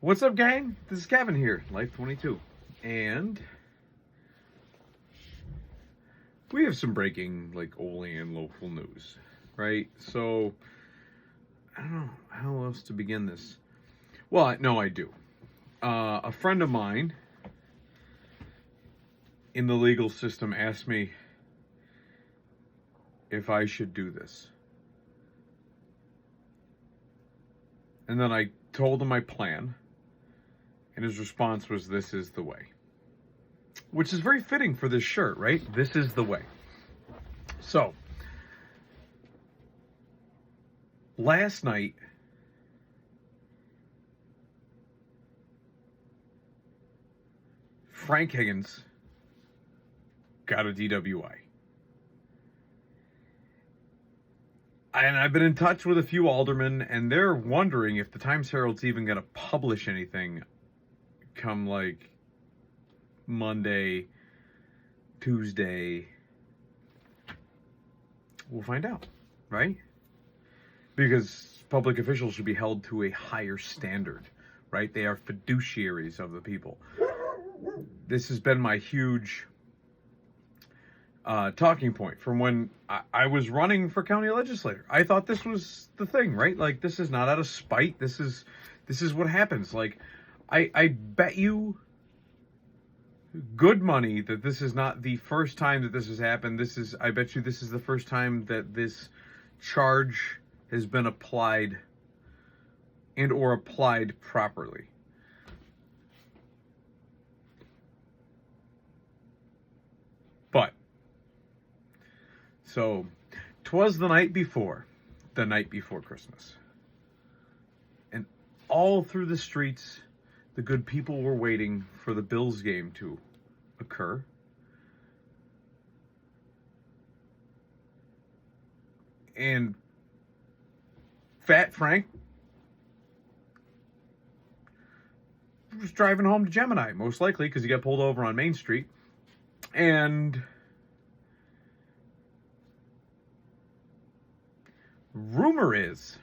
What's up, gang? This is Kevin here, Life22, and we have some breaking, Olean local news, right? So, I don't know how else to begin this. Well, no, I do. A friend of mine in the legal system asked me if I should do this. And then I told him my plan, and his response was, "This is the way." Which is very fitting for this shirt, right? This is the way. So, last night, Frank Higgins got a DWI. And I've been in touch with a few aldermen, and they're wondering if the Times-Herald's even going to publish anything come Monday, Tuesday. We'll find out, right? Because public officials should be held to a higher standard, right? They are fiduciaries of the people. This has been my huge talking point from when I was running for county legislator. I thought this was the thing, right? This is not out of spite. This is what happens. I bet you good money that this is not the first time that this has happened. I bet you this is the first time that this charge has been applied and or applied properly. But, so, 'twas the night before Christmas. And all through the streets, the good people were waiting for the Bills game to occur. And Fat Frank was driving home to Gemini, most likely, because he got pulled over on Main Street. And rumor is,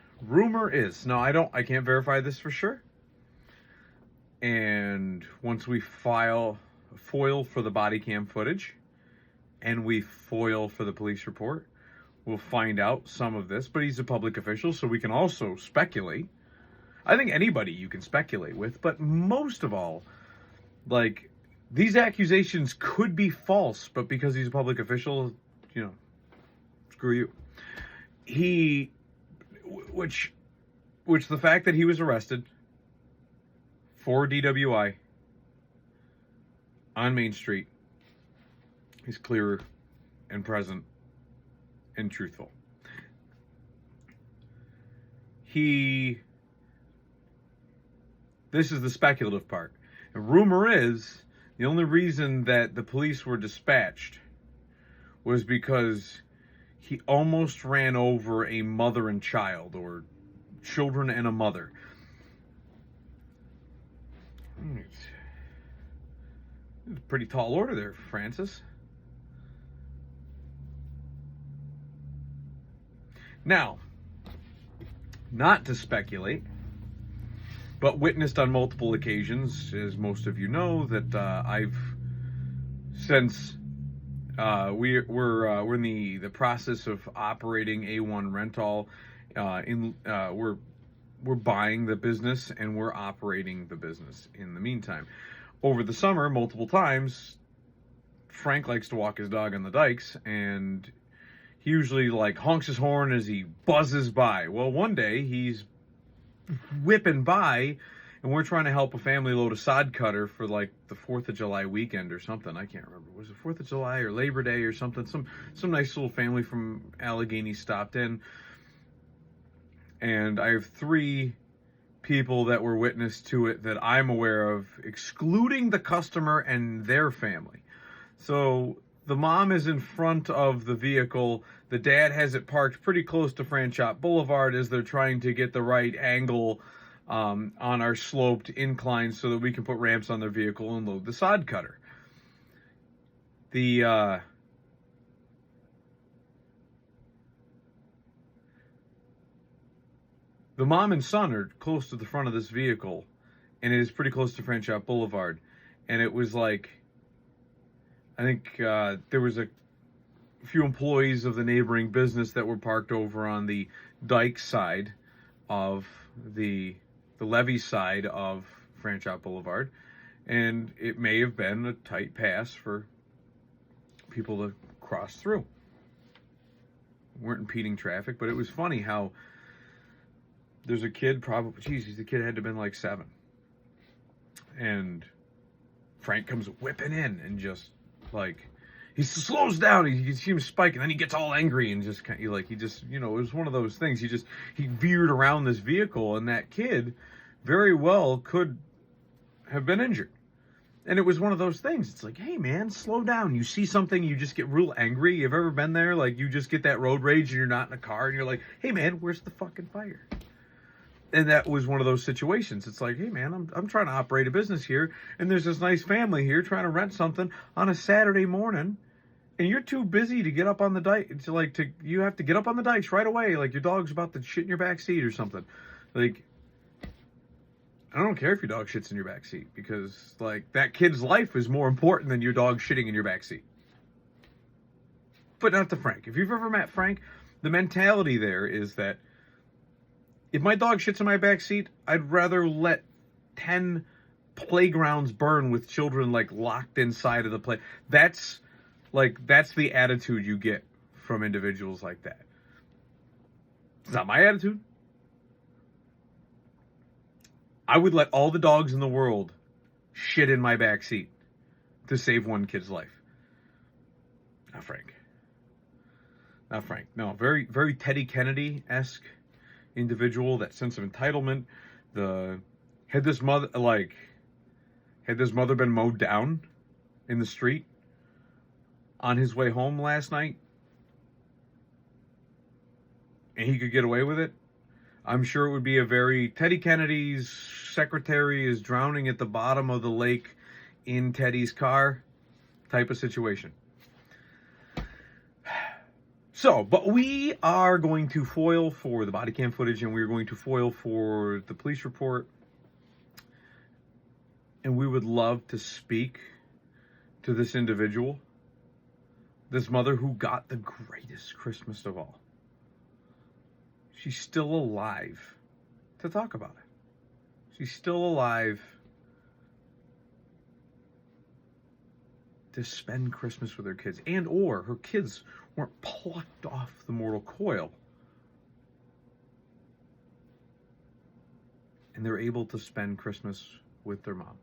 now I can't verify this for sure. And once we foil for the body cam footage and we foil for the police report, we'll find out some of this. But he's a public official, so we can also speculate. I think anybody you can speculate with, but most of all, these accusations could be false, but because he's a public official, screw you. Which the fact that he was arrested for DWI on Main Street is clear and present and truthful. This is the speculative part. And rumor is, the only reason that the police were dispatched was because he almost ran over a mother and child, or children and a mother. It's a pretty tall order there, Francis. Now, not to speculate, but witnessed on multiple occasions, as most of you know, that I've since we're in the process of operating A1 Rental. We're buying the business and we're operating the business in the meantime. Over the summer, multiple times, Frank likes to walk his dog on the dikes, and he usually honks his horn as he buzzes by. Well, one day he's whipping by, and we're trying to help a family load a sod cutter for the 4th of July weekend or something. I can't remember. Was it 4th of July or Labor Day or something? Some nice little family from Allegheny stopped in. And I have 3 people that were witness to it that I'm aware of, excluding the customer and their family. So the mom is in front of the vehicle. The dad has it parked pretty close to Franchot Boulevard as they're trying to get the right angle on our sloped incline so that we can put ramps on their vehicle and load the sod cutter. The mom and son are close to the front of this vehicle, and it is pretty close to French Boulevard. And it was like, I think there was a few employees of the neighboring business that were parked over on the dike side of the levee side of Franchot Boulevard, and it may have been a tight pass for people to cross through. Weren't impeding traffic, but it was funny how there's a kid, probably, the kid had to have been like 7, and Frank comes whipping in and just like, he slows down, you can see him spike, and then he gets all angry and just kind of like, it was one of those things. He veered around this vehicle, and that kid very well could have been injured. And it was one of those things. It's like, hey man, slow down. You see something, you just get real angry. You've ever been there? Like, you just get that road rage and you're not in a car and you're like, hey man, where's the fucking fire? And that was one of those situations. It's like, hey man, I'm trying to operate a business here, and there's this nice family here trying to rent something on a Saturday morning, and you're too busy to get up on the dike. You have to get up on the dikes right away. Like, your dog's about to shit in your back seat or something. Like, I don't care if your dog shits in your back seat, because like, that kid's life is more important than your dog shitting in your back seat. But not to Frank. If you've ever met Frank, the mentality there is that if my dog shits in my back seat, I'd rather let 10 playgrounds burn with children like locked inside of the play. That's the attitude you get from individuals like that. It's not my attitude. I would let all the dogs in the world shit in my back seat to save one kid's life. Not Frank. Not Frank. No, very, very Teddy Kennedy-esque individual. That sense of entitlement. Had this mother been mowed down in the street on his way home last night, and he could get away with it, I'm sure it would be a very Teddy Kennedy's secretary is drowning at the bottom of the lake in Teddy's car type of situation. So, but we are going to foil for the body cam footage, and we're going to foil for the police report. And we would love to speak to this individual, this mother who got the greatest Christmas of all. She's still alive to talk about it. She's still alive to spend Christmas with her kids, and or her kids weren't plucked off the mortal coil, and they're able to spend Christmas with their mom.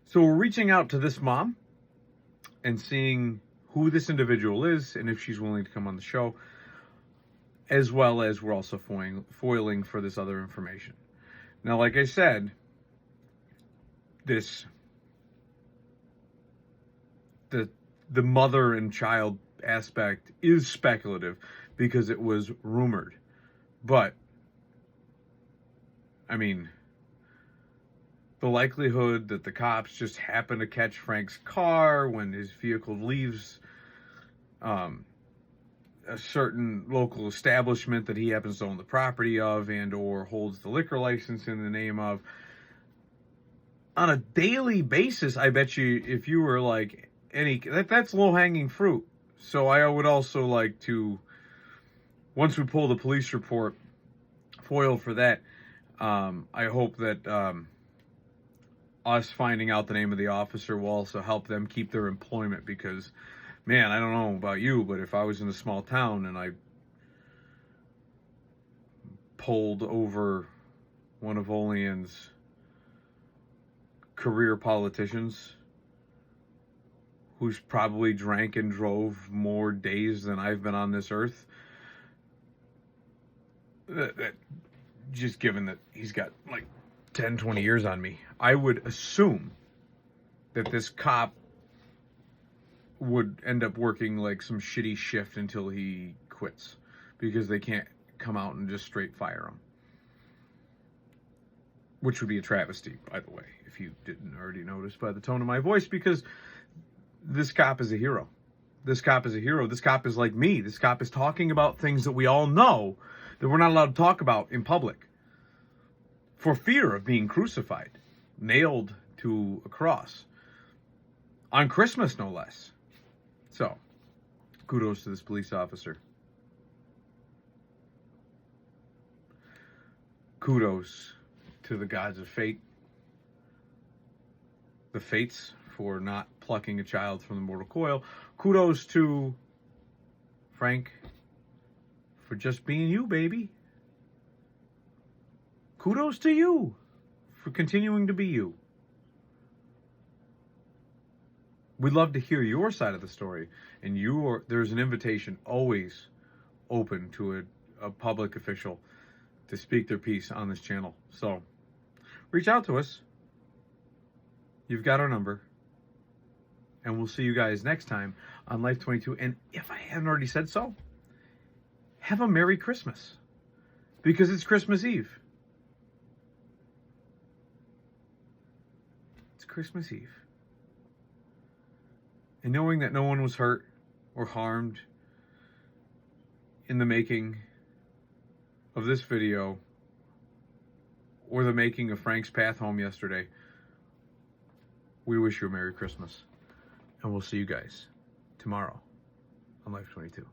So we're reaching out to this mom and seeing who this individual is and if she's willing to come on the show, as well as we're also foiling for this other information. Now, like I said, the mother and child aspect is speculative because it was rumored. But, I mean, the likelihood that the cops just happen to catch Frank's car when his vehicle leaves a certain local establishment that he happens to own the property of and or holds the liquor license in the name of, on a daily basis, I bet you if you were like that's low-hanging fruit. So I would also like to, once we pull the police report, foil for that. I hope that us finding out the name of the officer will also help them keep their employment, because, man, I don't know about you, but if I was in a small town and I pulled over one of Olean's career politicians who's probably drank and drove more days than I've been on this earth, that just given that he's got like 10, 20 years on me, I would assume that this cop would end up working like some shitty shift until he quits, because they can't come out and just straight fire him. Which would be a travesty, by the way, if you didn't already notice by the tone of my voice, because this cop is a hero. This cop is a hero. This cop is like me. This cop is talking about things that we all know that we're not allowed to talk about in public. for fear of being crucified, nailed to a cross, on Christmas no less. So, kudos to this police officer. Kudos to the gods of fate, the fates, for not plucking a child from the mortal coil. Kudos to Frank for just being you, baby. Kudos to you for continuing to be you. We'd love to hear your side of the story, and there's an invitation always open to a public official to speak their piece on this channel. So reach out to us. You've got our number. And we'll see you guys next time on Life22. And if I haven't already said so, have a Merry Christmas. Because it's Christmas Eve. It's Christmas Eve. And knowing that no one was hurt or harmed in the making of this video or the making of Frank's path home yesterday, we wish you a Merry Christmas. And we'll see you guys tomorrow on Life22.